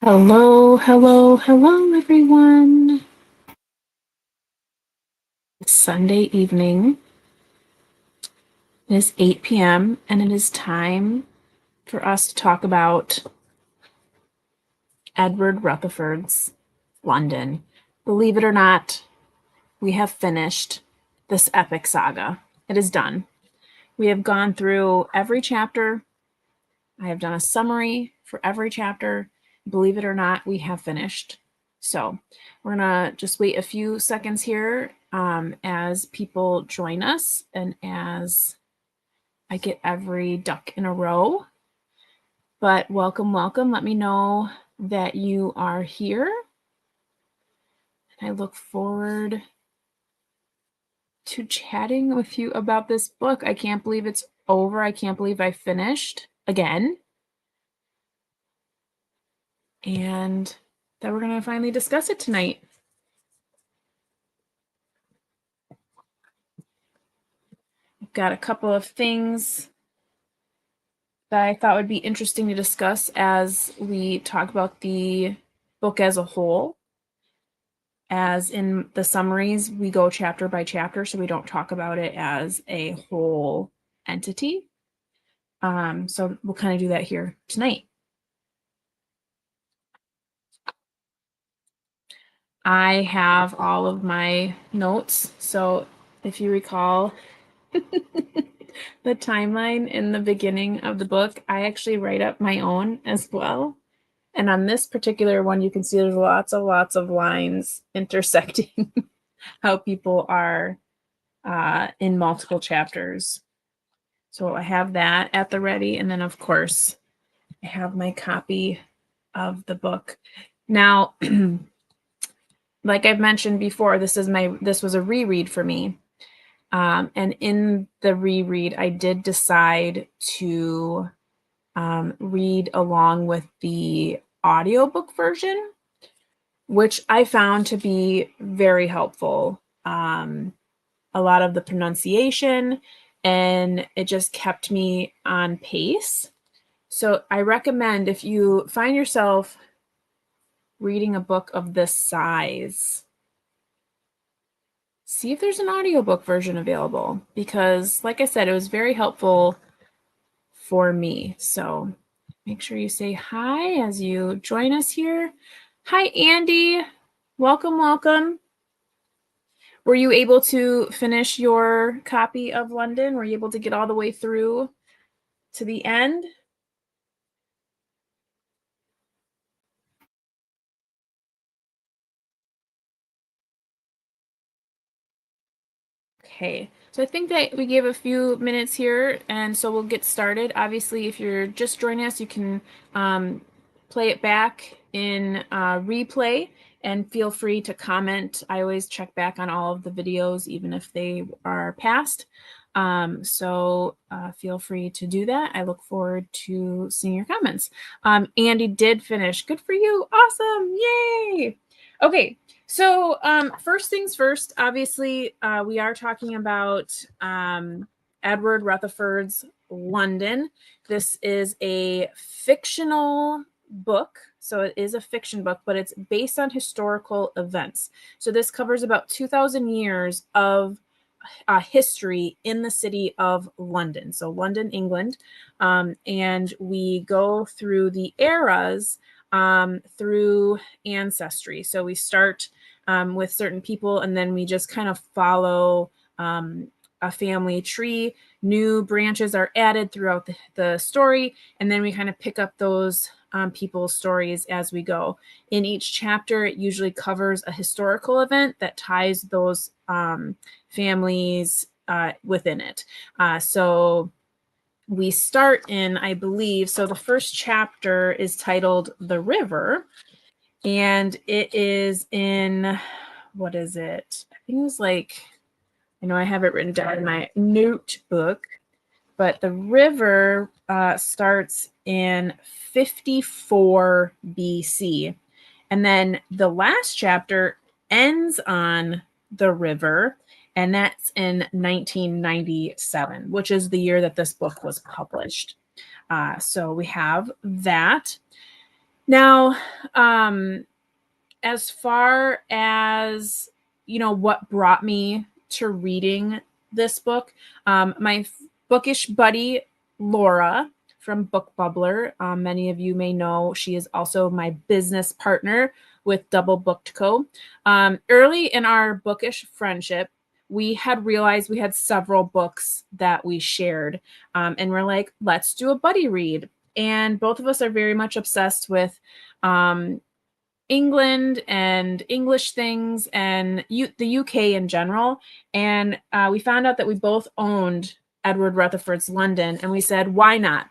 Hello, hello, hello, everyone. It's Sunday evening. It is 8 p.m. and it is time for us to talk about Edward Rutherfurd's London. Believe it or not, we have finished this epic saga. It is done. We have gone through every chapter. I have done a summary for every chapter. Believe it or not, we have finished. So we're going to just wait a few seconds here as people join us and as I get every duck in a row. But welcome, welcome. Let me know that you are here. I look forward to chatting with you about this book. I can't believe it's over. I can't believe I finished again. And that we're going to finally discuss it tonight. I've got a couple of things that I thought would be interesting to discuss as we talk about the book as a whole. As in the summaries, we go chapter by chapter, so we don't talk about it as a whole entity. So we'll kind of do that here tonight. I have all of my notes, so if you recall the timeline in the beginning of the book, I actually write up my own as well. And on this particular one, you can see there's lots of lines intersecting how people are in multiple chapters. So I have that at the ready. And then, of course, I have my copy of the book. Now, like I've mentioned before, this was a reread for me. And in the reread, I did decide to read along with the audiobook version, which I found to be very helpful. A lot of the pronunciation, and it just kept me on pace. So I recommend, if you find yourself reading a book of this size, see if there's an audiobook version available, because like I said, it was very helpful for me. So make sure you say hi as you join us here. Hi, Andy. Welcome, welcome. Were you able to finish your copy of London? Were you able to get all the way through to the end? Okay, so I think that we gave a few minutes here, and so we'll get started. Obviously, if you're just joining us, you can play it back in replay, and feel free to comment. I always check back on all of the videos, even if they are past. So feel free to do that. I look forward to seeing your comments. Andy did finish. Good for you. Awesome. Yay. Okay. So first things first, obviously, we are talking about Edward Rutherfurd's London. This is a fictional book. So it is a fiction book, but it's based on historical events. So this covers about 2,000 years of history in the city of London. So London, England. And we go through the eras through ancestry. So we start with certain people, and then we just kind of follow a family tree. New branches are added throughout the story, and then we kind of pick up those people's stories as we go. In each chapter, it usually covers a historical event that ties those families within it. So we start in, I believe, so the first chapter is titled The River, and it is in, what is it? I think it was like, I know I have it written down in my notebook, but The River starts in 54 BC. And then the last chapter ends on The River, and that's in 1997, which is the year that this book was published. So we have that. Now, as far as, what brought me to reading this book, my bookish buddy, Laura from Book Bubbler, many of you may know she is also my business partner with DoubleBookedCo. Early in our bookish friendship, we had realized we had several books that we shared, and we're like, let's do a buddy read. And both of us are very much obsessed with England and English things and the UK in general. And we found out that we both owned Edward Rutherfurd's London, and we said, why not?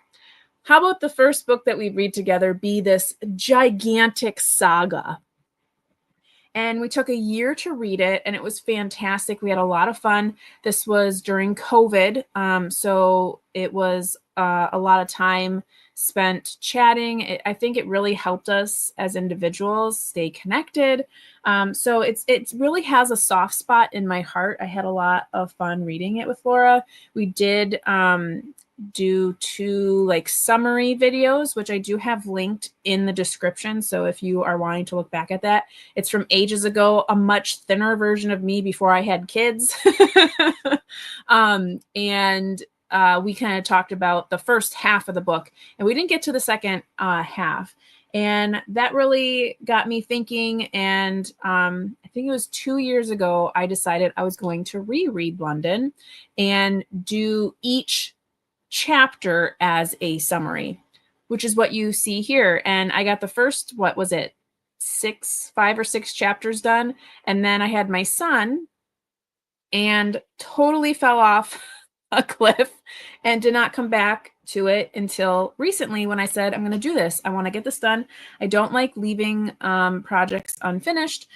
How about the first book that we read together be this gigantic saga? And we took a year to read it, and it was fantastic. We had a lot of fun. This was during COVID, so it was a lot of time spent chatting. I think it really helped us as individuals stay connected. So it really has a soft spot in my heart. I had a lot of fun reading it with Laura. We did do 2 like summary videos, which I do have linked in the description. So if you are wanting to look back at that, it's from ages ago, a much thinner version of me before I had kids. And we kind of talked about the first half of the book, and we didn't get to the second half. And that really got me thinking. And I think it was 2 years ago, I decided I was going to reread London and do each chapter as a summary, which is what you see here. And I got the first, what was it, 5 or 6 chapters done. And then I had my son and totally fell off a cliff and did not come back to it until recently when I said, I'm going to do this. I want to get this done. I don't like leaving projects unfinished.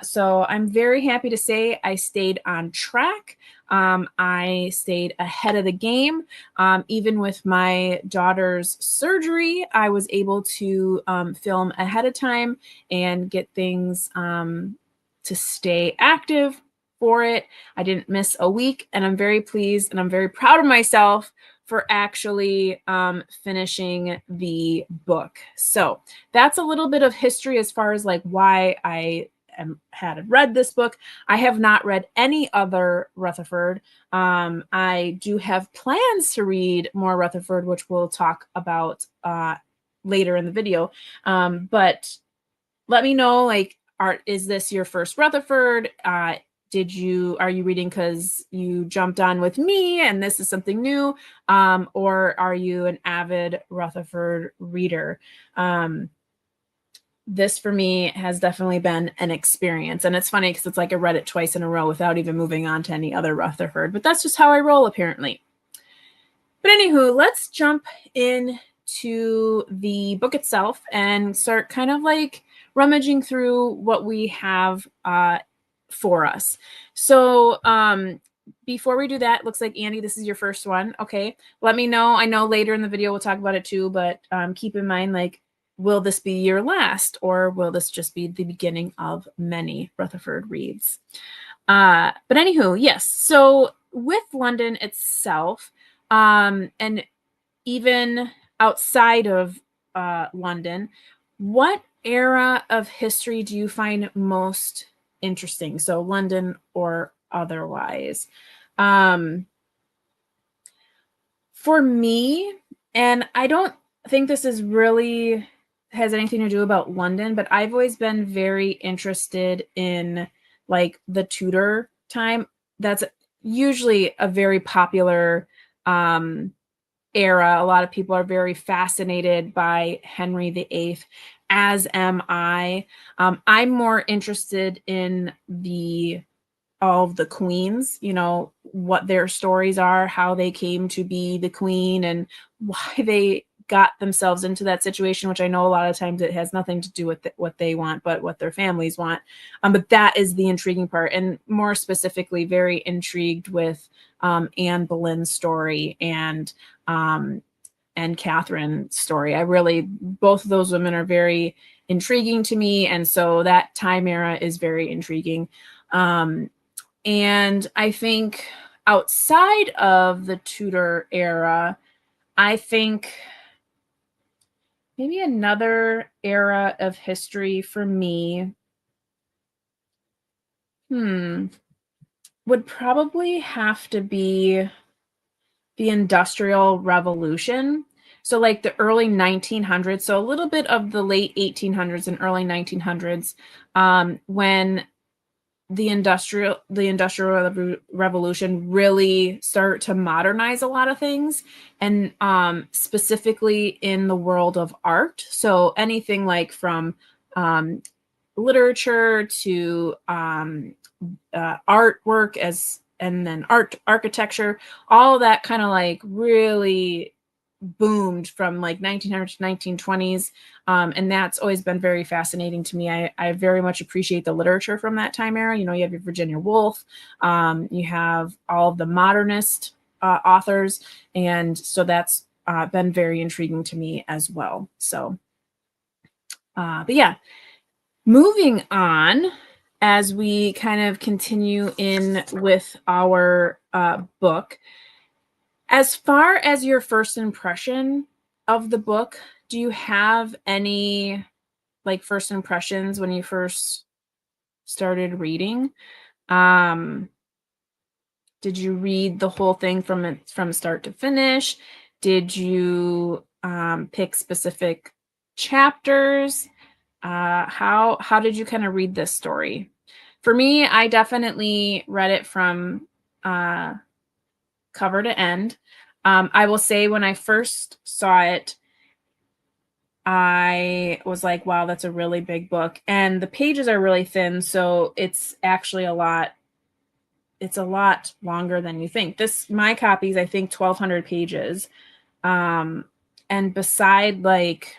So I'm very happy to say I stayed on track. I stayed ahead of the game. Even with my daughter's surgery, I was able to film ahead of time and get things to stay active for it. I didn't miss a week, and I'm very pleased and I'm very proud of myself for actually finishing the book. So that's a little bit of history as far as like why I had read this book. I have not read any other Rutherfurd. I do have plans to read more Rutherfurd, which we'll talk about later in the video. But let me know, like, is this your first Rutherfurd? Are you reading because you jumped on with me and this is something new? Or are you an avid Rutherfurd reader? This for me has definitely been an experience. And it's funny because it's like I read it twice in a row without even moving on to any other Rutherfurd, but that's just how I roll apparently. But anywho, let's jump into the book itself and start kind of like rummaging through what we have for us. So before we do that, looks like Andy, this is your first one. Okay, let me know. I know later in the video we'll talk about it too, but keep in mind, like, will this be your last, or will this just be the beginning of many Rutherfurd reads? But anywho, yes. So with London itself, and even outside of London, what era of history do you find most interesting? So London or otherwise. For me, and I don't think this is really has anything to do about London, but I've always been very interested in like the Tudor time. That's usually a very popular era. A lot of people are very fascinated by Henry VIII, as am I. I'm more interested in all of the queens, what their stories are, how they came to be the queen, and why they got themselves into that situation, which I know a lot of times it has nothing to do with what they want, but what their families want. But that is the intriguing part. And more specifically, very intrigued with Anne Boleyn's story and Catherine's story. Both of those women are very intriguing to me. And so that time era is very intriguing. And I think outside of the Tudor era, I think Maybe another era of history for me, would probably have to be the Industrial Revolution. So like the early 1900s, so a little bit of the late 1800s and early 1900s, when the industrial revolution really started to modernize a lot of things, and specifically in the world of art. So anything like from literature to artwork, and then architecture, all that kind of like really boomed from like 1900s to 1920s. And that's always been very fascinating to me. I very much appreciate the literature from that time era. You know, you have your Virginia Woolf, you have all of the modernist authors, and so that's been very intriguing to me as well. So but yeah, moving on, as we kind of continue in with our book, as far as your first impression of the book, do you have any like first impressions when you first started reading? Did you read the whole thing from start to finish? Did you pick specific chapters? How did you kind of read this story? For me, I definitely read it from cover to end. I will say when I first saw it, I was like, wow, that's a really big book. And the pages are really thin, so it's actually it's a lot longer than you think. My copy's, I think, 1,200 pages. And beside like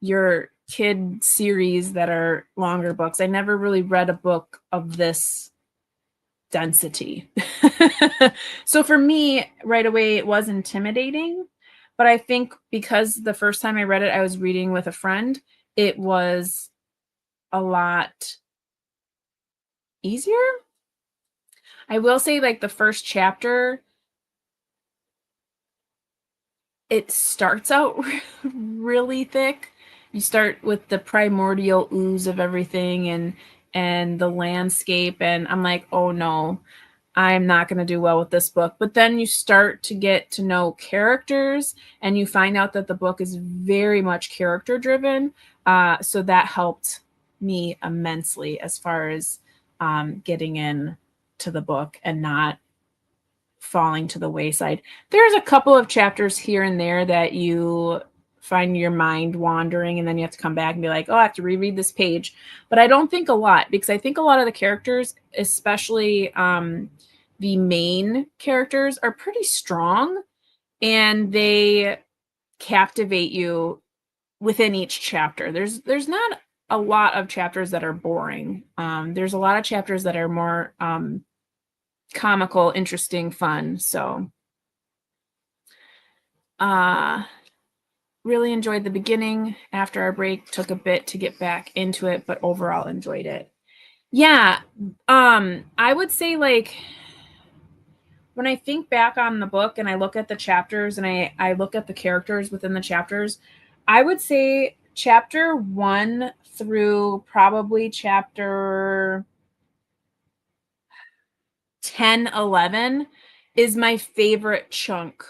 your kid series that are longer books, I never really read a book of this density. So for me, right away, it was intimidating. But I think because the first time I read it, I was reading with a friend, it was a lot easier. I will say, like, the first chapter, it starts out really thick. You start with the primordial ooze of everything, and the landscape, and I'm like, oh no, I'm not going to do well with this book. But then you start to get to know characters, and you find out that the book is very much character driven. So that helped me immensely as far as getting in to the book and not falling to the wayside. There's a couple of chapters here and there that you find your mind wandering, and then you have to come back and be like, oh, I have to reread this page. But I don't think a lot, because I think a lot of the characters, especially the main characters, are pretty strong, and they captivate you within each chapter. There's not a lot of chapters that are boring. There's a lot of chapters that are more comical, interesting, fun. So really enjoyed the beginning. After our break, took a bit to get back into it, but overall enjoyed it. Yeah. I would say, like, when I think back on the book and I look at the chapters and I look at the characters within the chapters, I would say chapter 1 through probably chapter 10, 11 is my favorite chunk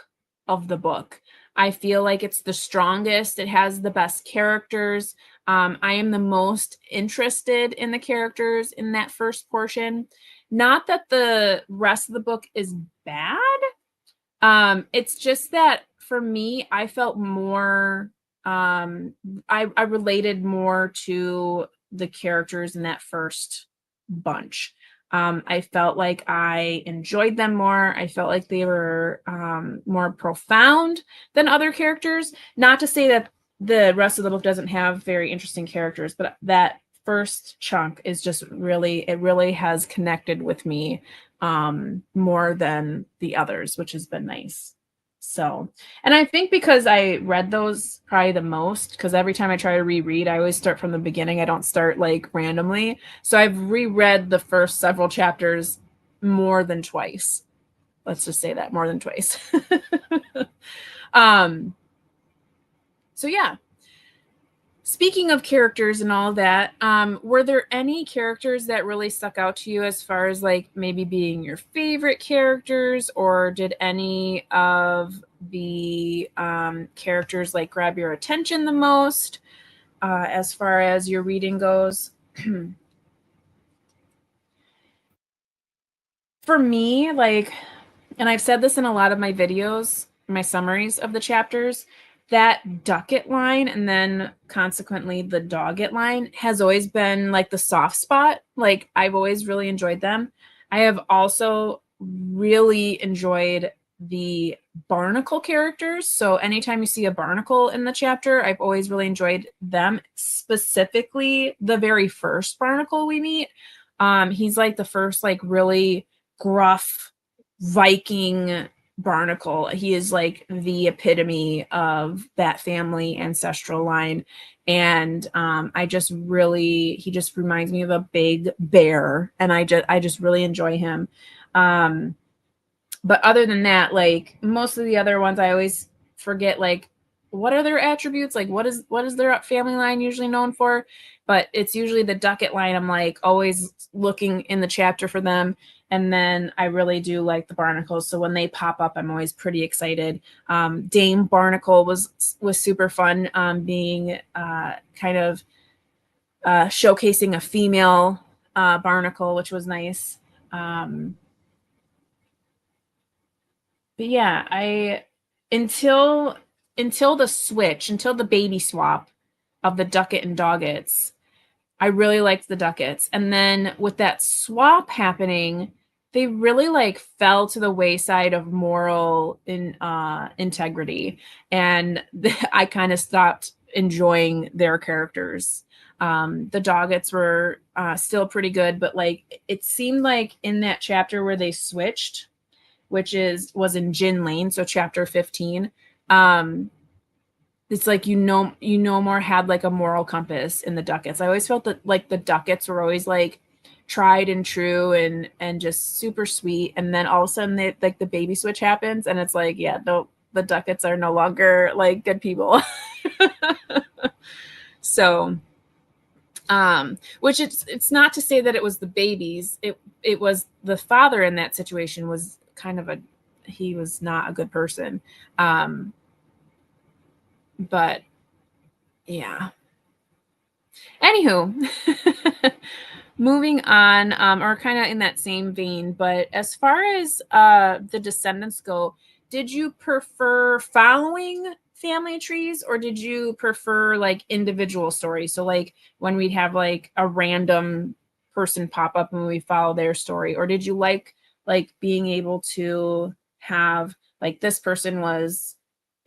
of the book. I feel like it's the strongest. It has the best characters. I am the most interested in the characters in that first portion. Not that the rest of the book is bad. It's just that for me, I felt more, I related more to the characters in that first bunch. I felt like I enjoyed them more. I felt like they were more profound than other characters. Not to say that the rest of the book doesn't have very interesting characters, but that first chunk is just really, it really has connected with me more than the others, which has been nice. So, and I think because I read those probably the most, because every time I try to reread, I always start from the beginning. I don't start like randomly. So I've reread the first several chapters more than twice. Let's just say that, more than twice. um So yeah. Speaking of characters and all that, were there any characters that really stuck out to you as far as like maybe being your favorite characters, or did any of the characters like grab your attention the most as far as your reading goes? For me, like, and I've said this in a lot of my videos, my summaries of the chapters, that ducket line and then consequently the dogget line has always been like the soft spot. Like, I've always really enjoyed them. I have also really enjoyed the barnacle characters. So anytime you see a barnacle in the chapter, I've always really enjoyed them, specifically the very first barnacle we meet. He's like the first like really gruff Viking barnacle. He is like the epitome of that family ancestral line. And I just really, he just reminds me of a big bear, and I just really enjoy him. But other than that, like most of the other ones, I always forget like what are their attributes, like what is their family line usually known for. But it's usually the ducket line. I'm like always looking in the chapter for them. And then I really do like the barnacles. So when they pop up, I'm always pretty excited. Dame Barnacle was super fun, being kind of showcasing a female barnacle, which was nice. But yeah, I until the switch, until the baby swap of the ducket and doggets, I really liked the duckets. And then with that swap happening, they really like fell to the wayside of moral integrity, and I kind of stopped enjoying their characters. The doggets were still pretty good, but like it seemed like in that chapter where they switched, which was in Gin Lane, so chapter 15. It's like no more had like a moral compass in the duckets. I always felt that like the duckets were always like tried and true and just super sweet, and then all of a sudden they like the baby switch happens, and it's like, yeah, the duckets are no longer like good people. So which it's not to say that it was the babies. It was the father in that situation was kind of he was not a good person. But yeah. Anywho, moving on, or kind of in that same vein, but as far as the descendants go, did you prefer following family trees, or did you prefer like individual stories? So like when we'd have like a random person pop up and we follow their story, or did you like being able to have like this person was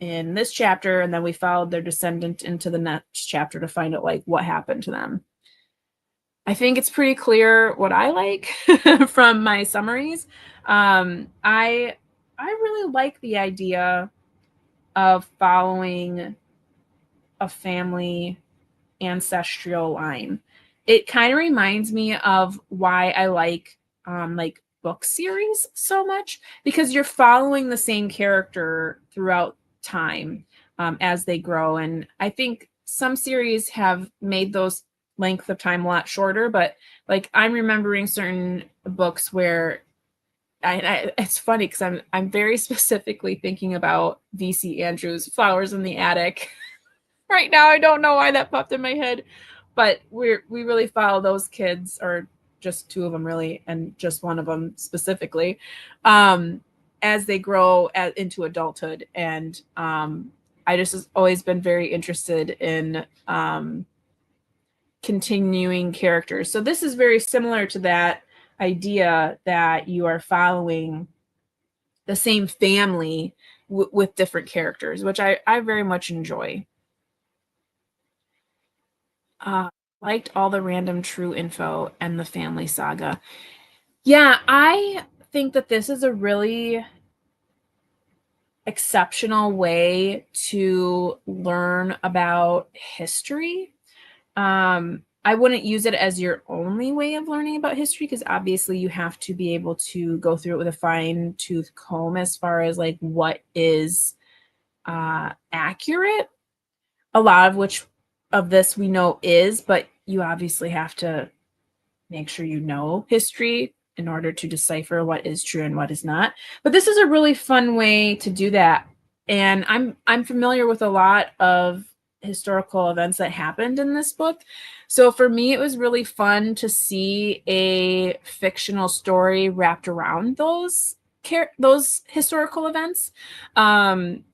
in this chapter and then we followed their descendant into the next chapter to find out like what happened to them? I think it's pretty clear what I like from my summaries. I really like the idea of following a family ancestral line. It kind of reminds me of why I like book series so much, because you're following the same character throughout time as they grow. And I think some series have made those length of time a lot shorter, but like I'm remembering certain books where it's funny because I'm very specifically thinking about VC Andrews' Flowers in the Attic right now. I don't know why that popped in my head, but we really follow those kids, or just two of them really, and just one of them specifically, as they grow into adulthood. And I just has always been very interested in continuing characters. So this is very similar to that idea that you are following the same family with different characters, which I very much enjoy. Liked all the random true info and the family saga. Yeah, I think that this is a really exceptional way to learn about history. I wouldn't use it as your only way of learning about history, because obviously you have to be able to go through it with a fine tooth comb as far as like what is accurate. a lot of which of this we know is, but you obviously have to make sure you know history in order to decipher what is true and what is not. But this is a really fun way to do that. And I'm familiar with a lot of historical events that happened in this book. So for me, it was really fun to see a fictional story wrapped around those historical events. I'm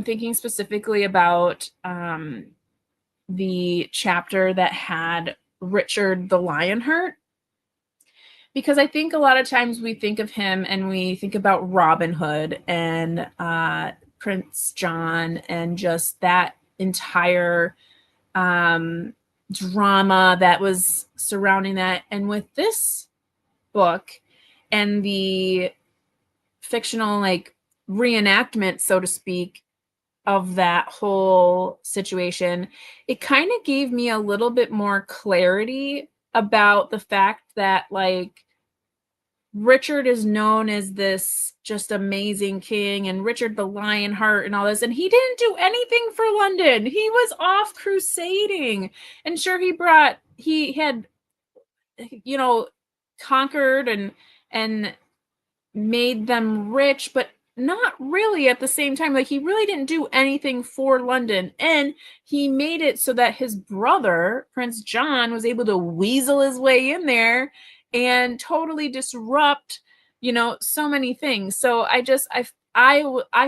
thinking specifically about the chapter that had Richard the Lionheart, because I think a lot of times we think of him and we think about Robin Hood and Prince John and just that entire drama that was surrounding that. And with this book and the fictional like reenactment, so to speak, of that whole situation, it kind of gave me a little bit more clarity about the fact that like Richard is known as this just amazing king and Richard the Lionheart and all this, and he didn't do anything for London. He was off crusading, and sure, he had, you know, conquered and made them rich, but not really at the same time. Like, he really didn't do anything for London, and he made it so that his brother, Prince John, was able to weasel his way in there and totally disrupt, you know, so many things. So I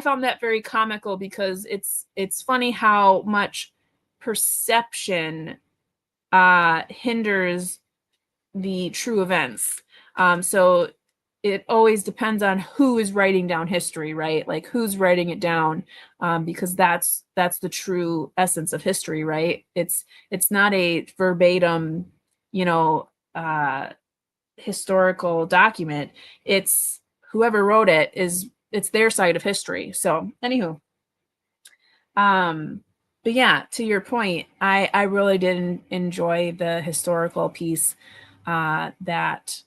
found that very comical, because it's funny how much perception hinders the true events. So it always depends on who is writing down history, right? Like, who's writing it down, because that's the true essence of history, right? It's not a verbatim, you know, historical document. It's whoever wrote it it's their side of history. So anywho, but yeah, to your point, I really did enjoy the historical piece that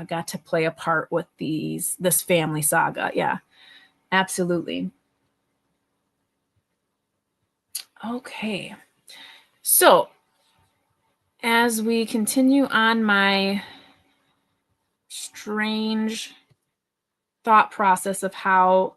got to play a part with this family saga. Yeah, absolutely. Okay, so as we continue on my strange thought process of how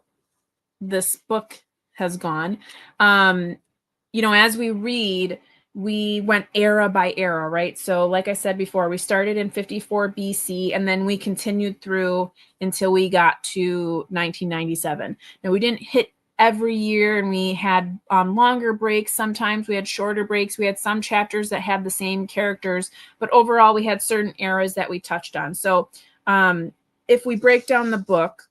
this book has gone, you know, as we read, we went era by era, right? So like I said before, we started in 54 BC, and then we continued through until we got to 1997. Now, we didn't hit every year, and we had longer breaks. Sometimes we had shorter breaks. We had some chapters that had the same characters, but overall we had certain eras that we touched on. So if we break down the book,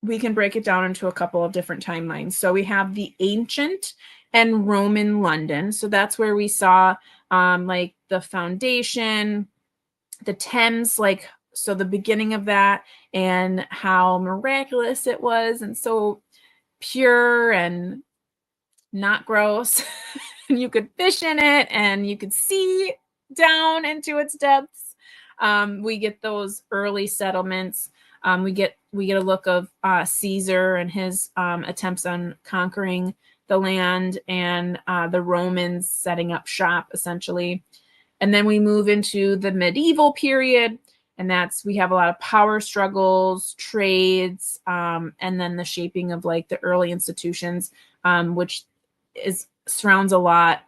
we can break it down into a couple of different timelines. So we have the ancient and Roman London. So that's where we saw like the foundation, the Thames, like, so the beginning of that, and how miraculous it was, and so pure and not gross. And you could fish in it, and you could see down into its depths. We get those early settlements. We get a look of Caesar and his attempts on conquering the land, and the Romans setting up shop, essentially. And then we move into the medieval period, and we have a lot of power struggles, trades, and then the shaping of like the early institutions, which surrounds a lot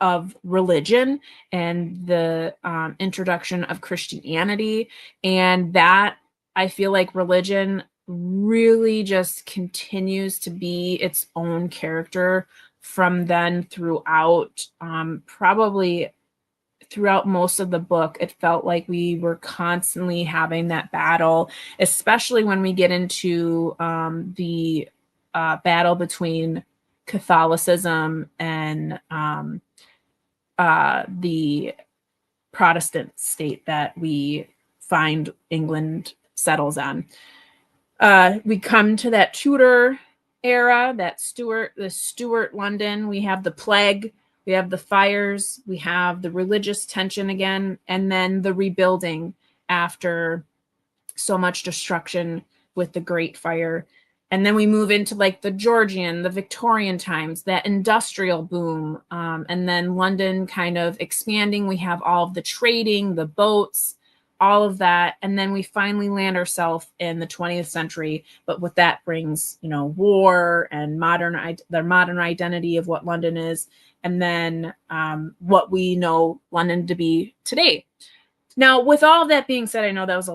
of religion and the introduction of Christianity. And that, I feel like religion really just continues to be its own character from then throughout, probably throughout most of the book. It felt like we were constantly having that battle, especially when we get into the battle between Catholicism and the Protestant state that we find England settles on. We come to that Tudor era, the Stuart London. We have the plague, we have the fires, we have the religious tension again, and then the rebuilding after so much destruction with the Great Fire. And then we move into like the Georgian, the Victorian times, that industrial boom. And then London kind of expanding. We have all of the trading, the boats, all of that. And then we finally land ourselves in the 20th century. But what that brings, you know, war and the modern identity of what London is. And then what we know London to be today. Now, with all of that being said, I know that was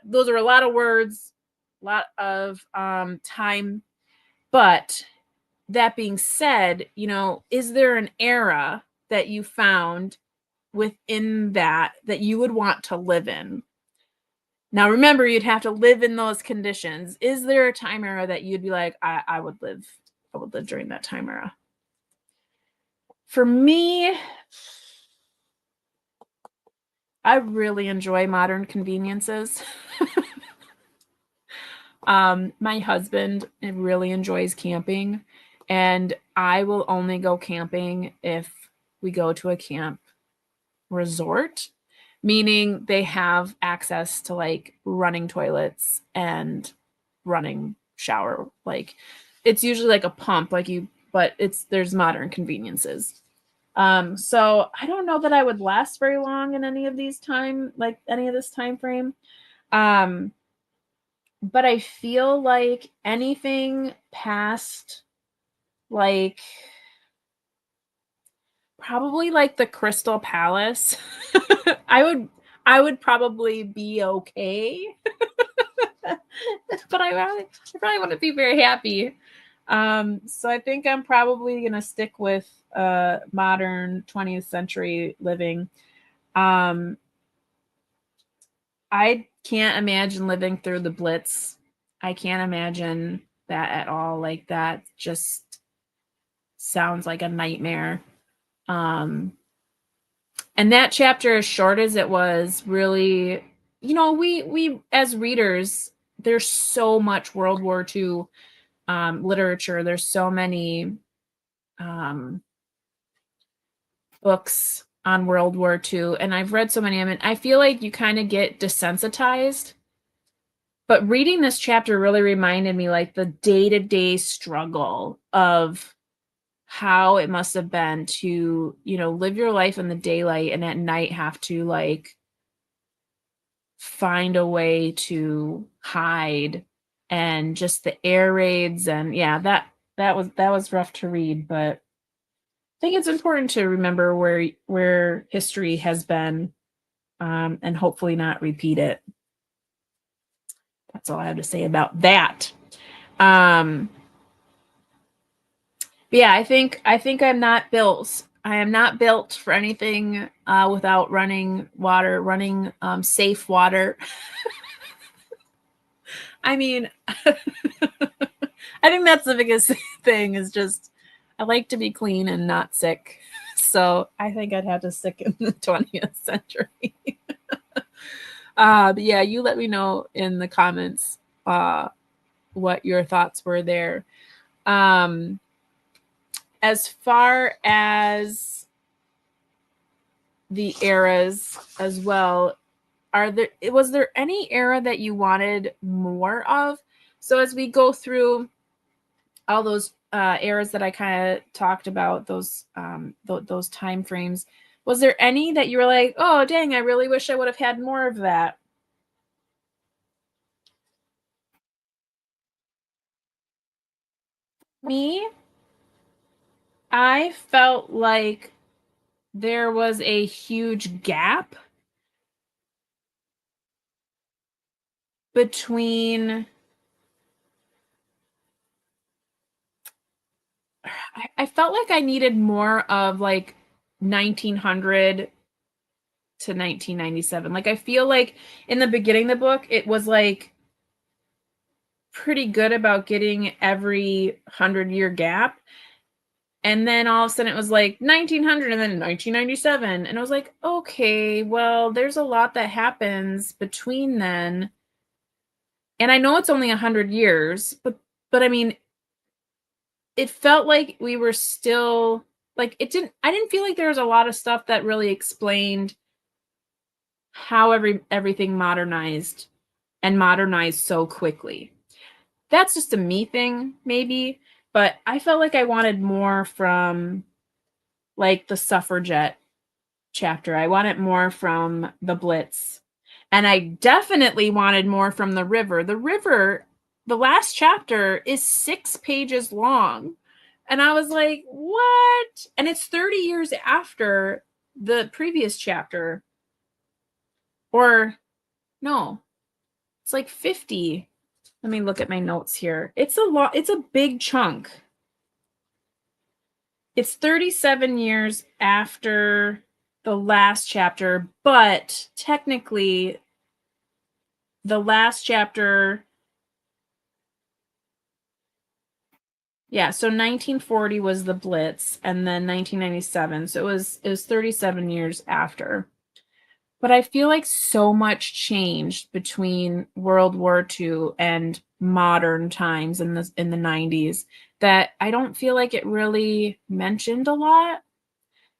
those are a lot of words, a lot of time. But that being said, you know, is there an era that you found within that you would want to live in? Now, remember, you'd have to live in those conditions. Is there a time era that you'd be like, I would live during that time era? For me, I really enjoy modern conveniences. My husband really enjoys camping, and I will only go camping if we go to a camp resort, meaning they have access to like running toilets and running shower. Like it's usually like a pump, but there's modern conveniences. So I don't know that I would last very long in any of this time frame. But I feel like anything past like probably like the Crystal Palace, I would probably be okay. But I probably wouldn't be very happy. So I think I'm probably gonna stick with modern 20th century living. I can't imagine living through the Blitz. I can't imagine that at all. Like that just sounds like a nightmare. And that chapter, as short as it was, really, you know, we as readers, there's so much World War II literature. There's so many books on World War II, and I've read so many. I mean, I feel like you kind of get desensitized. But reading this chapter really reminded me like the day-to-day struggle of how it must have been to, you know, live your life in the daylight and at night have to like find a way to hide, and just the air raids. And yeah, that was rough to read, but I think it's important to remember where history has been, and hopefully not repeat it. That's all I have to say about that. But yeah, I think I'm not built. I am not built for anything without running safe water. I mean, I think that's the biggest thing is just I like to be clean and not sick. So I think I'd have to stick in the 20th century. But yeah, you let me know in the comments what your thoughts were there. As far as the eras as well, was there any era that you wanted more of? So as we go through all those eras that I kind of talked about, those time frames, was there any that you were like, oh dang, I really wish I would have had more of that? Me, I felt like there was a huge gap between I felt like I needed more of like 1900 to 1997. Like I feel like in the beginning of the book, it was like pretty good about getting every 100-year gap. And then all of a sudden it was like 1900 and then 1997. And I was like, okay, well, there's a lot that happens between then. And I know it's only 100 years, but I mean, it felt like we were still like I didn't feel like there was a lot of stuff that really explained how everything modernized so quickly. that's just a me thing, maybe. But I felt like I wanted more from like the suffragette chapter. I wanted more from the Blitz. And I definitely wanted more from the river. The river, the last chapter is 6 pages long. And I was like, what? And it's 30 years after the previous chapter. Or no, it's like 50. Let me look at my notes here. It's a lot, it's a big chunk. It's 37 years after the last chapter, but technically the last chapter, yeah, so 1940 was the Blitz and then 1997. So it was 37 years after. But I feel like so much changed between World War II and modern times in the 90s that I don't feel like it really mentioned a lot,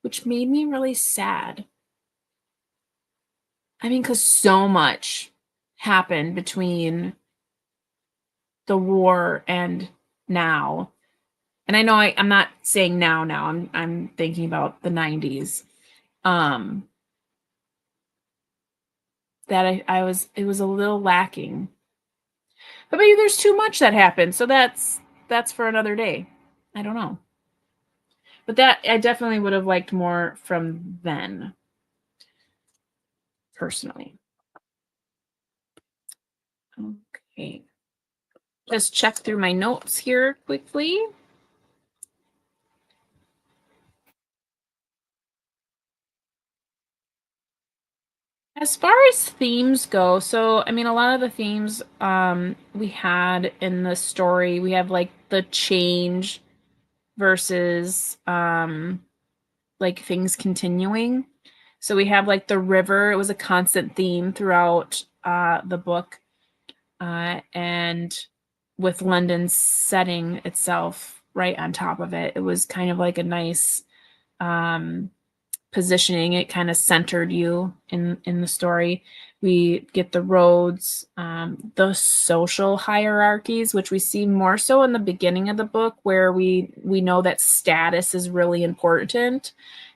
which made me really sad. I mean, because so much happened between the war and now. And I know I'm not saying now. I'm thinking about the 90s. That it was a little lacking. But maybe there's too much that happened. So that's for another day. I don't know. But that I definitely would have liked more from then, personally. Okay. Just check through my notes here quickly. As far as themes go, so I mean, a lot of the themes we had in the story, we have like the change versus like things continuing. So we have like the river. It was a constant theme throughout the book, and with London's setting itself right on top of it, it was kind of like a nice positioning. It kind of centered you in the story. We get the roads, the social hierarchies, which we see more so in the beginning of the book, where we know that status is really important,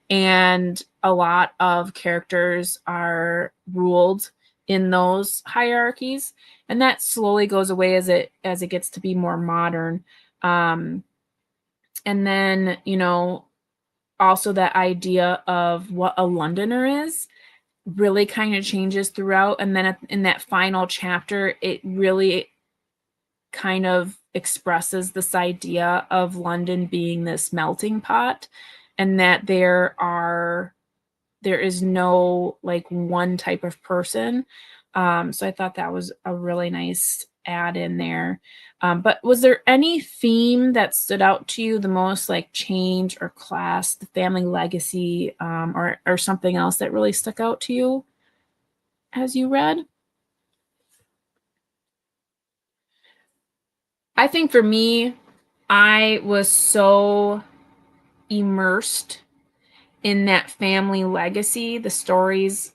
and a lot of characters are ruled in those hierarchies, and that slowly goes away as it gets to be more modern. And then, you know, also that idea of what a Londoner is really kind of changes throughout. And then in that final chapter, it really kind of expresses this idea of London being this melting pot, and that there is no like one type of person. So I thought that was a really nice add in there. But was there any theme that stood out to you the most, like change or class, the family legacy, or something else that really stuck out to you as you read? I think for me, I was so immersed in that family legacy, the stories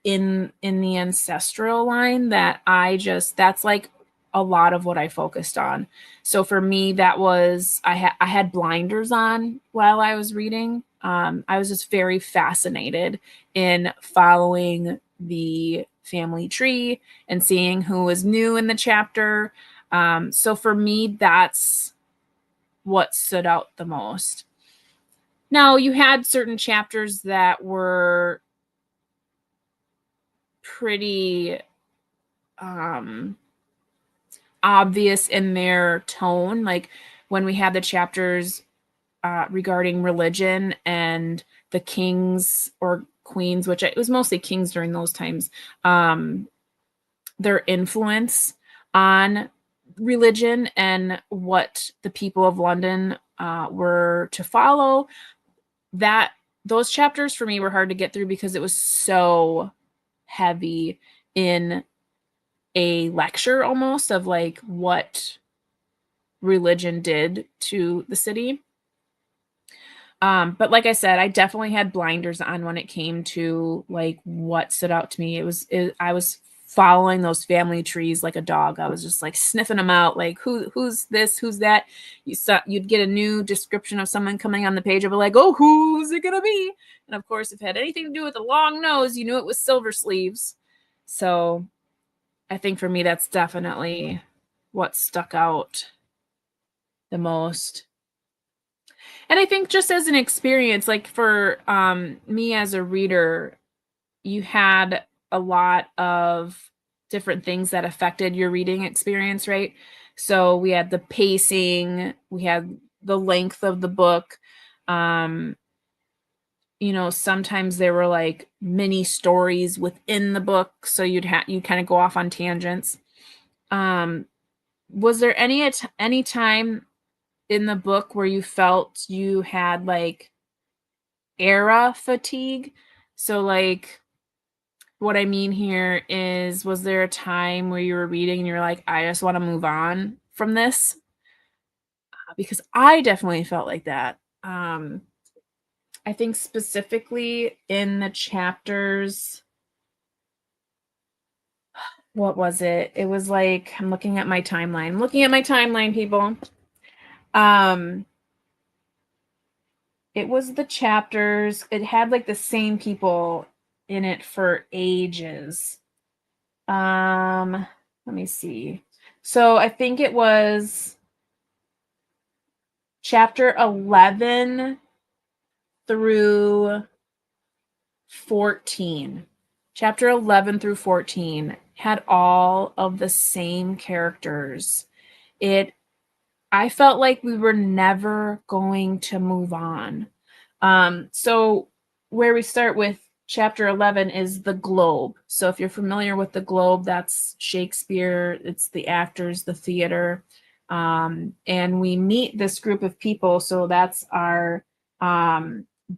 in the ancestral line, that that's like a lot of what I focused on. So for me, that was I had blinders on while I was reading. I was just very fascinated in following the family tree and seeing who was new in the chapter. So for me, that's what stood out the most. Now, you had certain chapters that were pretty obvious in their tone, like when we had the chapters regarding religion and the kings or queens, which it was mostly kings during those times, their influence on religion and what the people of London were to follow. That those chapters for me were hard to get through because it was so heavy in a lecture almost of like what religion did to the city. But like I said, I definitely had blinders on when it came to like what stood out to me. I was following those family trees like a dog. I was just like sniffing them out, like who's this, who's that. You'd get a new description of someone coming on the page. I'd be like, oh, who's it gonna be? And of course, if it had anything to do with a long nose, you knew it was Silver Sleeves. So I think for me, that's definitely what stuck out the most. And I think just as an experience, like for me as a reader, you had a lot of different things that affected your reading experience, right? So we had the pacing, we had the length of the book. Sometimes there were like mini stories within the book, so you kind of go off on tangents. Was there any time in the book where you felt you had like era fatigue? So like what I mean here is, was there a time where you were reading and you're like, I just want to move on from this? Because I definitely felt like that. I think specifically in the chapters, what was it? It was like, I'm looking at my timeline. I'm looking at my timeline, people. It was the chapters. It had like the same people in it for ages. Let me see. So I think it was chapter 11 through 14. Chapter 11 through 14 had all of the same characters. I felt like we were never going to move on. So where we start with chapter 11 is the Globe. So if you're familiar with the Globe, that's Shakespeare, it's the actors, the theater. And we meet this group of people. So that's our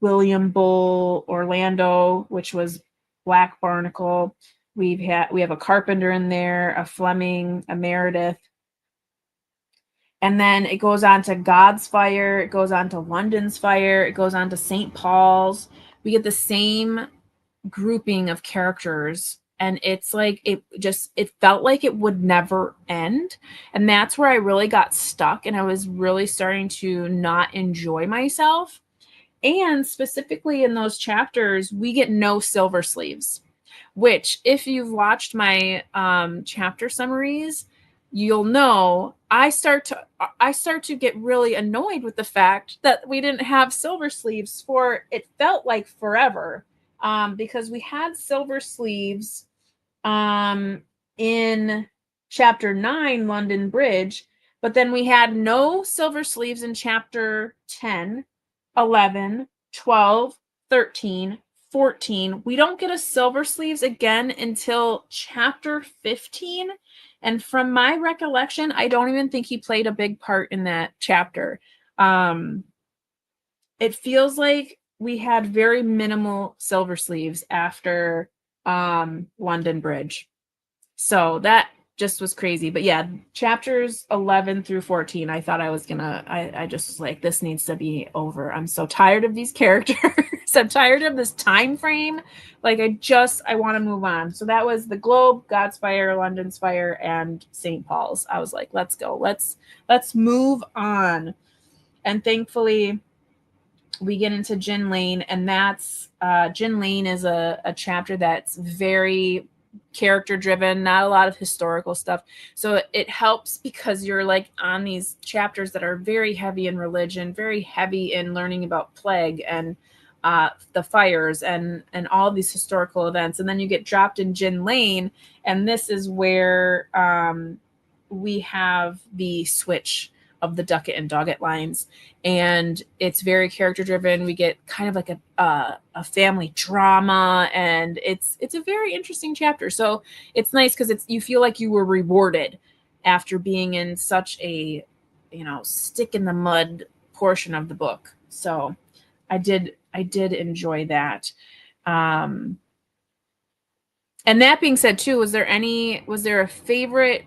William Bull Orlando, which was Black Barnacle. We have a Carpenter in there, a Fleming, a Meredith. And then it goes on to God's Fire, it goes on to London's Fire, it goes on to St. Paul's. We get the same grouping of characters, and it's like it felt like it would never end. And that's where I really got stuck, and I was really starting to not enjoy myself. And specifically in those chapters, we get no Silver Sleeves, which if you've watched my chapter summaries, you'll know I start to get really annoyed with the fact that we didn't have Silver Sleeves for, it felt like forever, because we had Silver Sleeves in chapter 9, London Bridge, but then we had no Silver Sleeves in chapter 10, 11, 12, 13, 14. We don't get a Silver Sleeves again until chapter 15. And from my recollection, I don't even think he played a big part in that chapter. It feels like we had very minimal Silver Sleeves after London Bridge. So that just was crazy. But yeah, chapters 11 through 14, I thought I just was like, this needs to be over. I'm so tired of these characters. I'm tired of this time frame. Like I want to move on. So that was the Globe, God's Fire, London's Fire, and St. Paul's. I was like, let's go. Let's move on. And thankfully we get into Gin Lane, and that's Gin Lane is a chapter that's very character driven, not a lot of historical stuff. So it helps because you're like on these chapters that are very heavy in religion, very heavy in learning about plague and the fires and all these historical events. And then you get dropped in Gin Lane, and this is where we have the switch of the Ducat and Doggett lines, and it's very character driven. We get kind of like a family drama, and it's a very interesting chapter. So it's nice because you feel like you were rewarded after being in such a stick in the mud portion of the book. So I did enjoy that. And that being said too, was there a favorite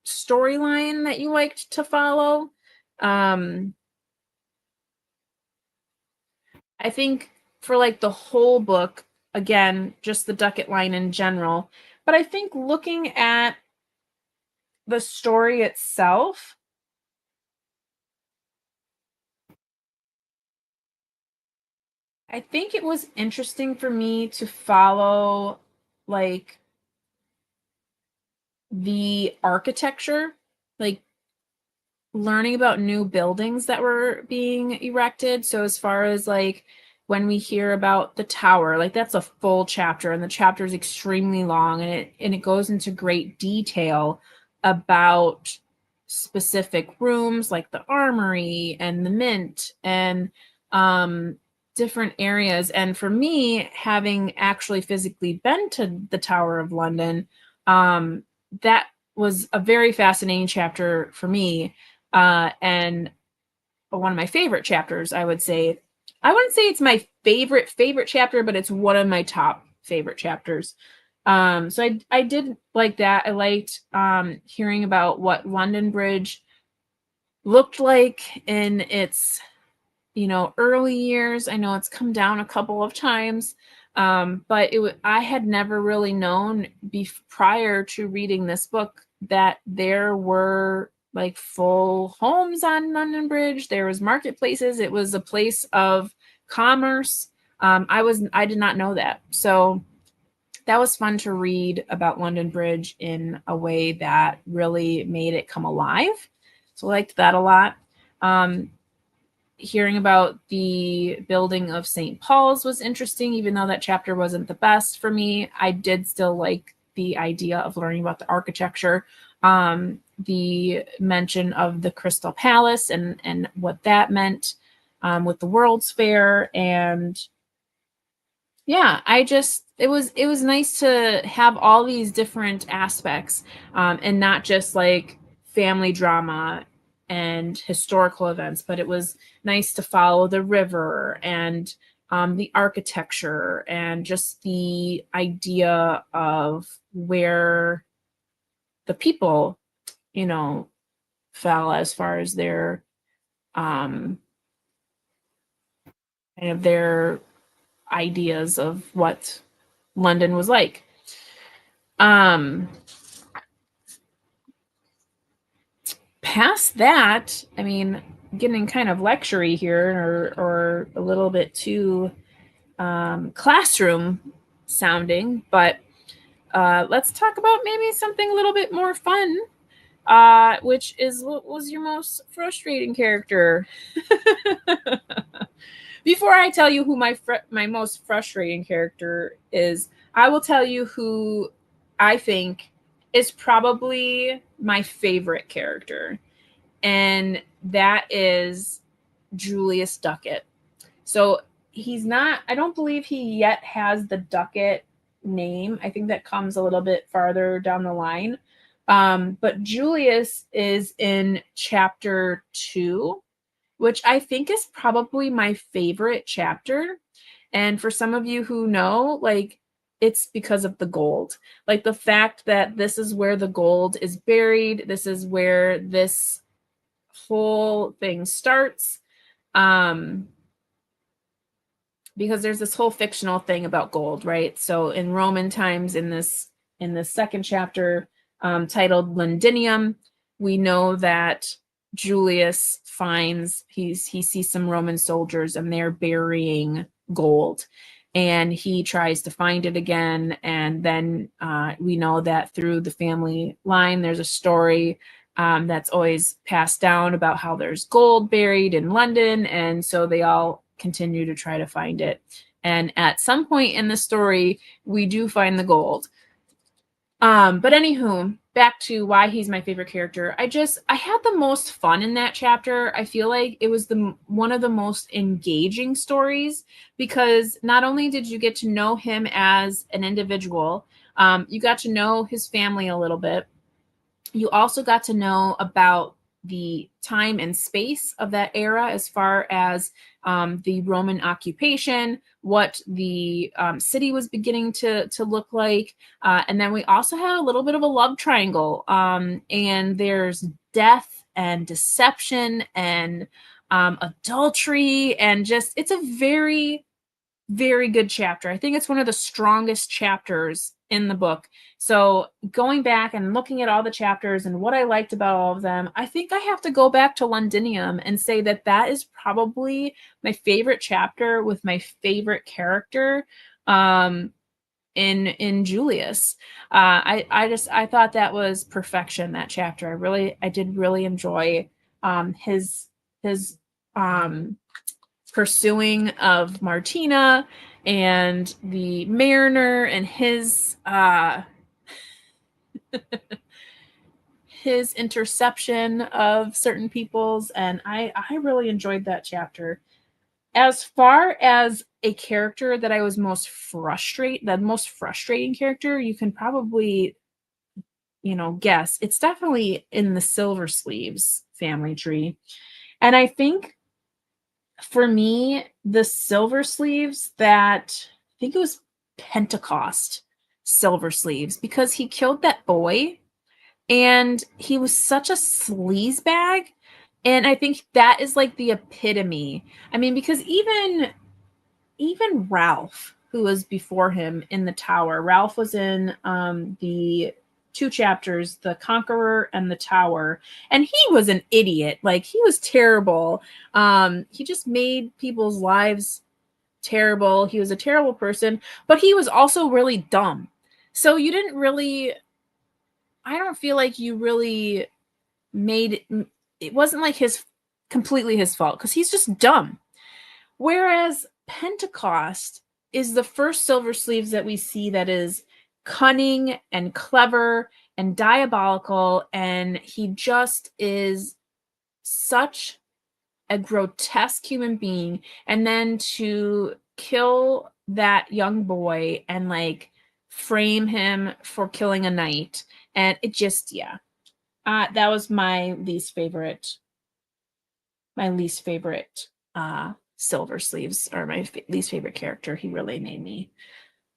storyline that you liked to follow? I think for like the whole book, again, just the Ducat line in general, But I think looking at the story itself, I think it was interesting for me to follow like the architecture, like learning about new buildings that were being erected. So as far as like when we hear about the tower, like that's a full chapter, and the chapter is extremely long, and it goes into great detail about specific rooms like the armory and the mint and different areas. And for me, having actually physically been to the Tower of London, that was a very fascinating chapter for me, and one of my favorite chapters, I would say. I wouldn't say it's my favorite chapter, but it's one of my top favorite chapters. So I did like that. I liked hearing about what London Bridge looked like in its early years. I know it's come down a couple of times, but I had never really known prior to reading this book that there were like full homes on London Bridge. There was marketplaces. It was a place of commerce. I did not know that. So that was fun to read about London Bridge in a way that really made it come alive. So I liked that a lot. Hearing about the building of St. Paul's was interesting, even though that chapter wasn't the best for me. I did still like the idea of learning about the architecture, the mention of the Crystal Palace and what that meant with the World's Fair. And yeah, it was nice to have all these different aspects, and not just like family drama and historical events, but it was nice to follow the river and the architecture and just the idea of where the people, fell as far as their kind of their ideas of what London was like. Past that, I mean, getting kind of lectury here, or a little bit too classroom sounding, but let's talk about maybe something a little bit more fun, which is, what was your most frustrating character? Before I tell you who my most frustrating character is, I will tell you who I think is probably my favorite character, and that is Julius Ducat. So I don't believe he yet has the Ducat name. I think that comes a little bit farther down the line. But Julius is in chapter 2, which I think is probably my favorite chapter. And for some of you who know, like, it's because of the gold. Like the fact that this is where the gold is buried. This is where this whole thing starts. Because there's this whole fictional thing about gold, right? So in Roman times, in this second chapter, titled Londinium, we know that Julius he sees some Roman soldiers and they're burying gold, and he tries to find it again. And then we know that through the family line, there's a story that's always passed down about how there's gold buried in London, and so they all continue to try to find it. And at some point in the story, we do find the gold. But anywho, back to why he's my favorite character. I had the most fun in that chapter. I feel like it was one of the most engaging stories, because not only did you get to know him as an individual, you got to know his family a little bit. You also got to know about the time and space of that era, as far as the Roman occupation, what the city was beginning to look like. And then we also had a little bit of a love triangle. And there's death and deception and adultery, and it's a very, very good chapter. I think it's one of the strongest chapters in the book. So going back and looking at all the chapters and what I liked about all of them, I think I have to go back to Londinium and say that that is probably my favorite chapter with my favorite character in Julius. I thought that was perfection, that chapter. I did really enjoy his pursuing of Martina and the Mariner and his his interception of certain people's, and I really enjoyed that chapter. As far as a character that I was most the most frustrating character, you can probably, guess. It's definitely in the Silver Sleeves family tree. And I think for me, the Silver Sleeves I think it was Pentecost Silver Sleeves, because he killed that boy and he was such a sleazebag. And I think that is like the epitome. I mean, because even Ralph, who was before him in the tower, Ralph was in the 2 chapters, The Conqueror and the Tower, and he was an idiot. Like, he was terrible. He just made people's lives terrible. He was a terrible person, but he was also really dumb. So you didn't really, I don't feel like you really made it wasn't like completely his fault, because he's just dumb. Whereas Pentecost is the first Silver Sleeves that we see that is cunning and clever and diabolical, and he just is such a grotesque human being. And then to kill that young boy and like frame him for killing a knight, and it just, yeah, that was my least favorite Silver Sleeves, or my least favorite character. He really made me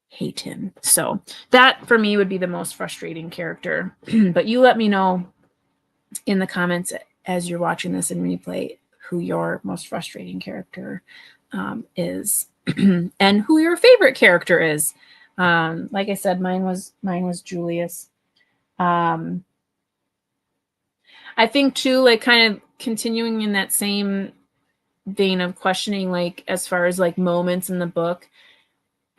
hate him. So that for me would be the most frustrating character. But you let me know in the comments as you're watching this in replay who your most frustrating character is and who your favorite character is. Like I said, mine was Julius. I think too, like, kind of continuing in that same vein of questioning, like, as far as like moments in the book,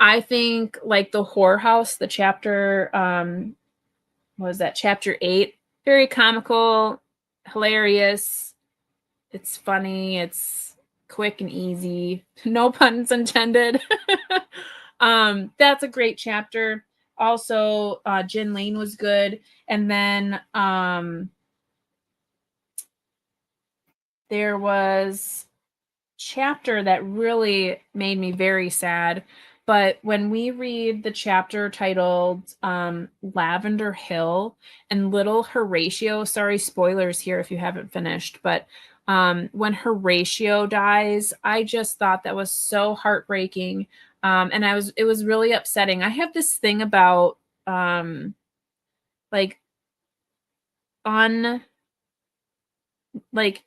I think like the whorehouse, the chapter, what was that, chapter 8, very comical, hilarious, it's funny, it's quick and easy, no puns intended. That's a great chapter. Also, Jin Lane was good. And then there was chapter that really made me very sad. But when we read the chapter titled Lavender Hill and little Horatio, sorry, spoilers here if you haven't finished, but when Horatio dies, I just thought that was so heartbreaking. And it was really upsetting. I have this thing about like like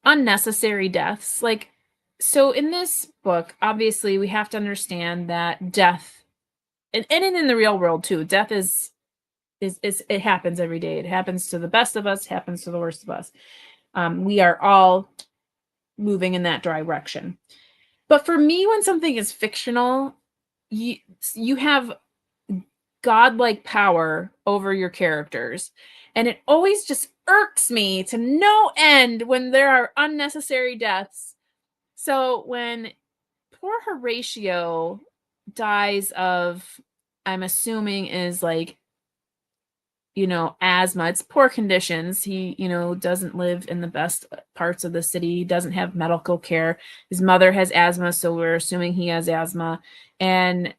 unnecessary deaths. Like, so in this book, obviously we have to understand that death, and in the real world too, death is it happens every day. It happens to the best of us, happens to the worst of us. We are all moving in that direction. But for me, when something is fictional, you have godlike power over your characters. And it always just irks me to no end when there are unnecessary deaths. So when poor Horatio dies of, I'm assuming is like, asthma. It's poor conditions. He, doesn't live in the best parts of the city. He doesn't have medical care. His mother has asthma, so we're assuming he has asthma. And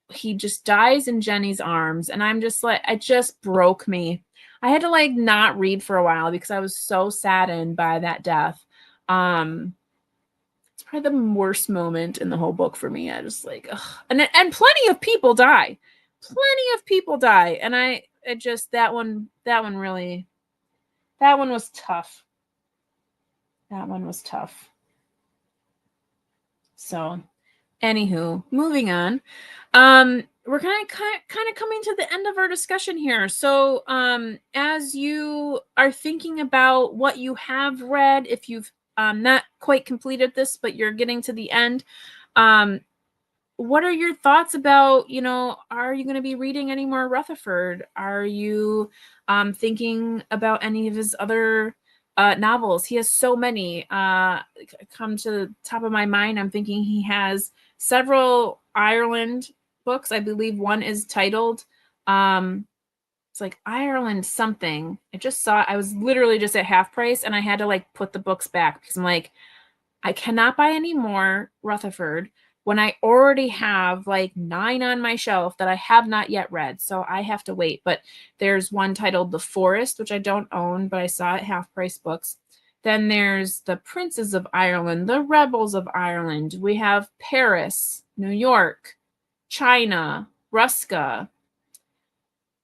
he just dies in Jenny's arms. And I'm just like, it just broke me. I had to like not read for a while because I was so saddened by that death. It's probably the worst moment in the whole book for me. I just like, ugh. And plenty of people die. And that one was tough. So, anywho, moving on. we're kind of coming to the end of our discussion here. So as you are thinking about what you have read, if you've not quite completed this, but you're getting to the end, what are your thoughts about, are you going to be reading any more Rutherfurd? Are you thinking about any of his other novels? He has so many come to the top of my mind. I'm thinking he has several Ireland books. I believe one is titled it's like Ireland something. I was literally just at half price and I had to like put the books back because I'm like, I cannot buy any more Rutherfurd when I already have like 9 on my shelf that I have not yet read. So I have to wait. But there's one titled The Forest, which I don't own, but I saw at half price books. Then there's The Princes of Ireland, The Rebels of Ireland. We have Paris, New York, China, Ruska.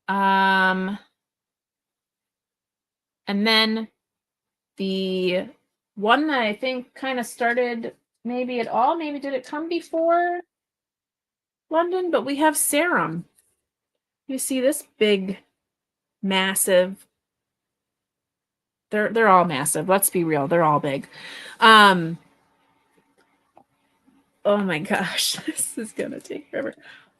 And then the one that I think kind of started maybe did it come before London? But we have Sarum. You see this big, massive. They're all massive. Let's be real. They're all big. Oh my gosh, this is gonna take forever.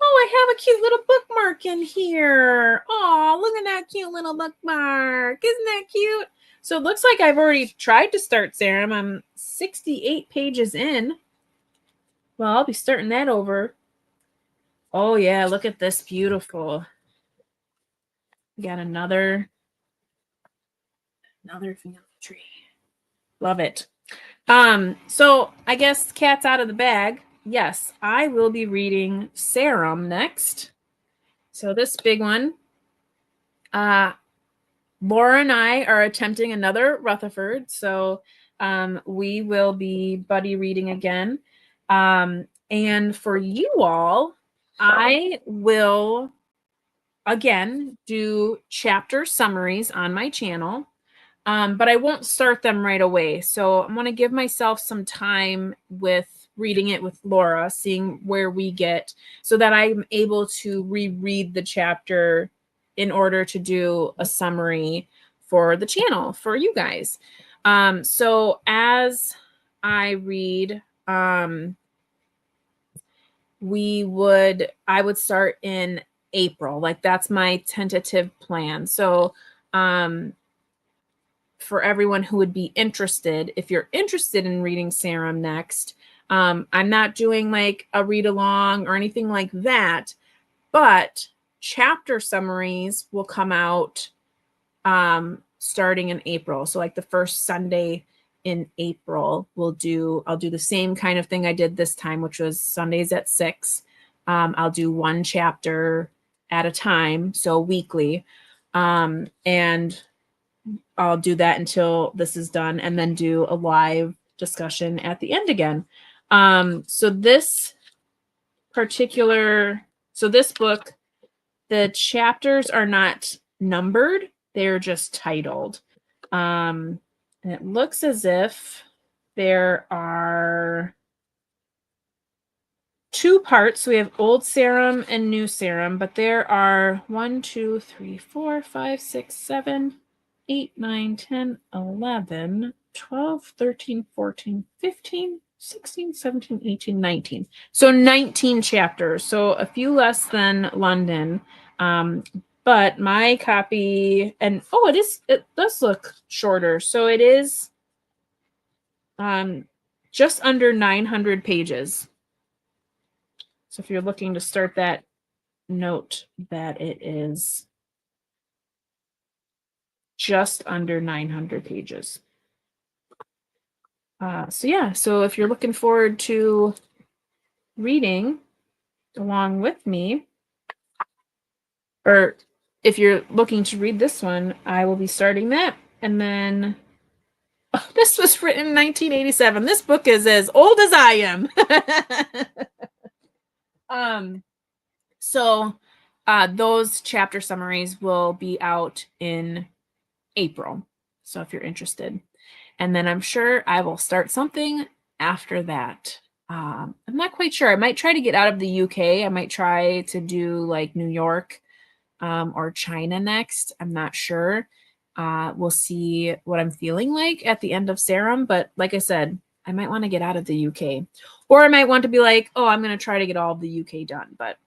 Oh, I have a cute little bookmark in here. Oh, look at that cute little bookmark. Isn't that cute? So it looks like I've already tried to start Sarum. I'm 68 pages in. Well, I'll be starting that over. Oh yeah, look at this, beautiful. We got another family tree. Love it. So I guess cat's out of the bag. Yes, I will be reading Sarum next. So this big one. Laura and I are attempting another Rutherfurd, so we will be buddy reading again. And for you all, I will again do chapter summaries on my channel, but I won't start them right away. So I'm going to give myself some time with reading it with Laura, seeing where we get, so that I'm able to reread the chapter in order to do a summary for the channel for you guys. So as I read, I would start in April. Like that's my tentative plan. So for everyone who would be interested, if you're interested in reading Sarum next, I'm not doing like a read along or anything like that, but chapter summaries will come out starting in April. So like the first Sunday in April, I'll do the same kind of thing I did this time, which was Sundays at 6. I'll do one chapter at a time, so weekly. And I'll do that until this is done, and then do a live discussion at the end again. So this book, the chapters are not numbered. They're just titled. And it looks as if there are 2 parts. So we have old Sarum and new Sarum, but there are 1, 2, 3, 4, 5, 6, 7, 8, 9, 10, 11, 12, 13, 14, 15, 16, 17, 18, 19. So 19 chapters. So a few less than London. But my copy, and it does look shorter. So it is just under 900 pages. So if you're looking to start that, note that it is just under 900 pages. So if you're looking forward to reading along with me, or if you're looking to read this one, I will be starting that. And then this was written in 1987. This book is as old as I am. So those chapter summaries will be out in April. So if you're interested. And then I'm sure I will start something after that. I'm not quite sure. I might try to get out of the UK. I might try to do like New York or China next. I'm not sure. We'll see what I'm feeling like at the end of Serum. But like I said, I might want to get out of the UK. Or I might want to be like, oh, I'm going to try to get all of the UK done. But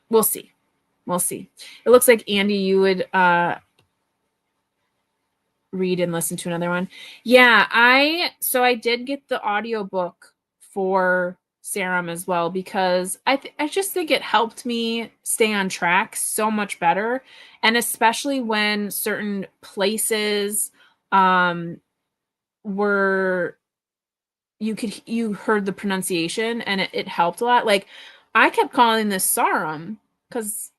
we'll see. We'll see. It looks like, Andy, you would read and listen to another one. Yeah, I did get the audiobook for Serum as well, because I just think it helped me stay on track so much better, and especially when certain places were, you heard the pronunciation, and it helped a lot. Like, I kept calling this Sarum because,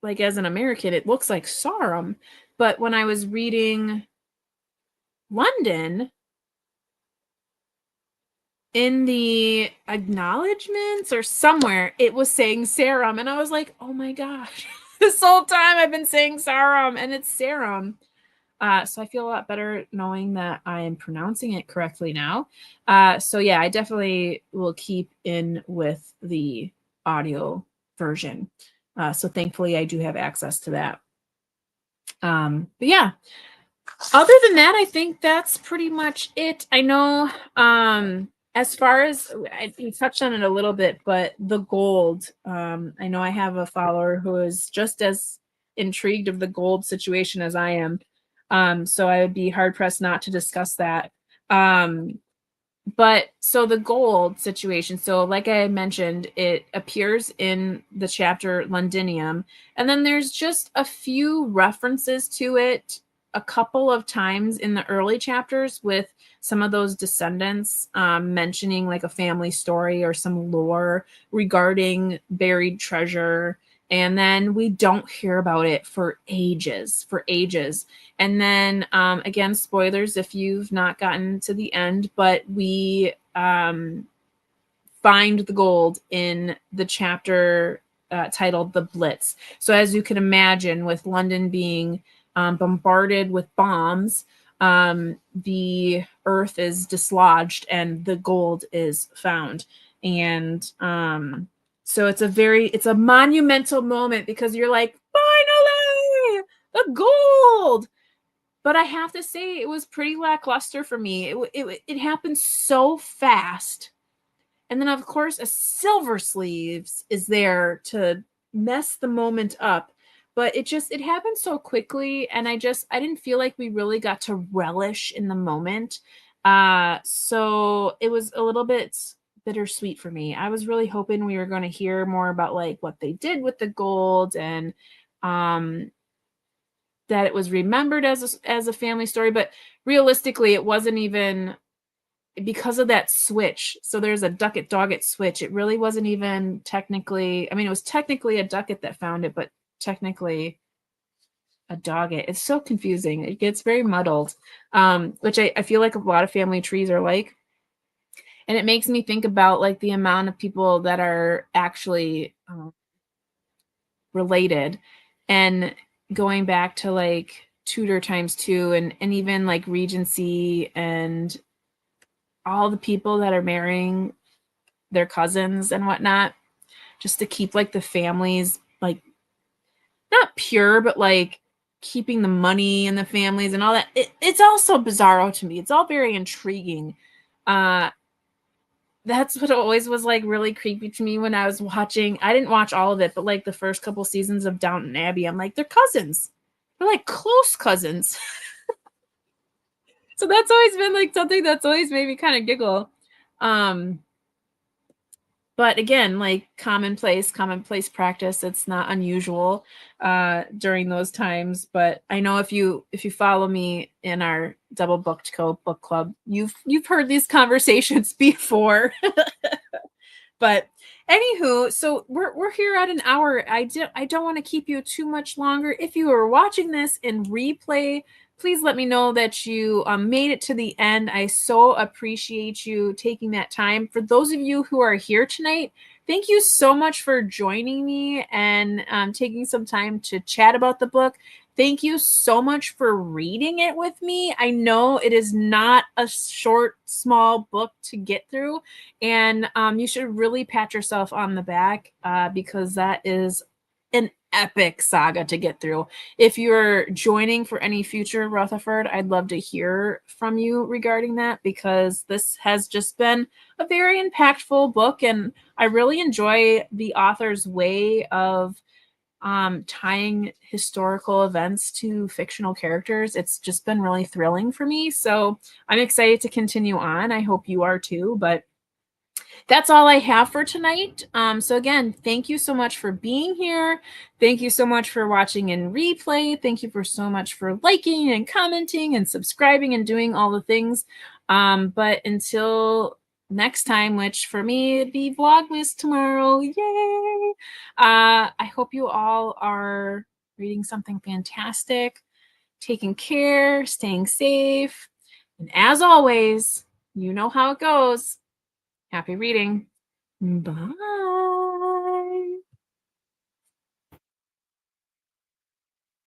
like, as an American, it looks like Sarum, but when I was reading London, in the acknowledgments or somewhere, it was saying Serum, and I was like, oh my gosh, this whole time I've been saying Sarum, and it's Serum. So I feel a lot better knowing that I am pronouncing it correctly now. So yeah, I definitely will keep in with the audio version. So thankfully I do have access to that. But yeah, other than that, I think that's pretty much it. I know, as far as we touched on it a little bit, but the gold, I know I have a follower who is just as intrigued of the gold situation as I am. So I would be hard pressed not to discuss that. But so the gold situation, so like I mentioned, it appears in the chapter Londinium, and then there's just a few references to it a couple of times in the early chapters, with some of those descendants mentioning like a family story or some lore regarding buried treasure. And then we don't hear about it for ages, And then, again, spoilers if you've not gotten to the end, but we find the gold in the chapter titled The Blitz. So as you can imagine, with London being bombarded with bombs, the earth is dislodged and the gold is found. And so it's a monumental moment, because you're like, finally, the gold. But I have to say, it was pretty lackluster for me. It happened so fast. And then, of course, a Silver Sleeves is there to mess the moment up. But it happened so quickly, and I didn't feel like we really got to relish in the moment. So it was a little bit bittersweet for me. I was really hoping we were going to hear more about like what they did with the gold, and that it was remembered as a family story. But realistically, it wasn't even, because of that switch. So there's a Duckett Doggett switch. It really wasn't even technically, I mean, it was technically a Duckett that found it, but technically a Doggett. It's so confusing. It gets very muddled, which I feel like a lot of family trees are like. And it makes me think about like the amount of people that are actually related, and going back to like Tudor times two, and even like Regency, and all the people that are marrying their cousins and whatnot, just to keep like the families like not pure, but like keeping the money in the families and all that. It's all so bizarro to me. It's all very intriguing. That's what always was like really creepy to me when I was watching. I didn't watch all of it, but like the first couple seasons of Downton Abbey, I'm like, they're cousins. They're like close cousins. So that's always been like something that's always made me kind of giggle. But again, like commonplace practice. It's not unusual during those times. But I know if you follow me in our DoubleBookedCo book club, you've heard these conversations before. But anywho, so we're here at an hour. I don't want to keep you too much longer. If you are watching this in replay, please let me know that you made it to the end. I so appreciate you taking that time. For those of you who are here tonight, thank you so much for joining me and taking some time to chat about the book. thank you so much for reading it with me. I know it is not a short, small book to get through, and you should really pat yourself on the back because that is an epic saga to get through. If you're joining for any future Rutherfurd, I'd love to hear from you regarding that, because this has just been a very impactful book, and I really enjoy the author's way of tying historical events to fictional characters. It's just been really thrilling for me. So I'm excited to continue on. I hope you are too. But that's all I have for tonight. So again, thank you so much for being here. Thank you so much for watching in replay. Thank you for so much for liking and commenting and subscribing and doing all the things. But until next time, which for me it'd be Vlogmas tomorrow. Yay! I hope you all are reading something fantastic, taking care, staying safe. And as always, you know how it goes. Happy reading. Bye.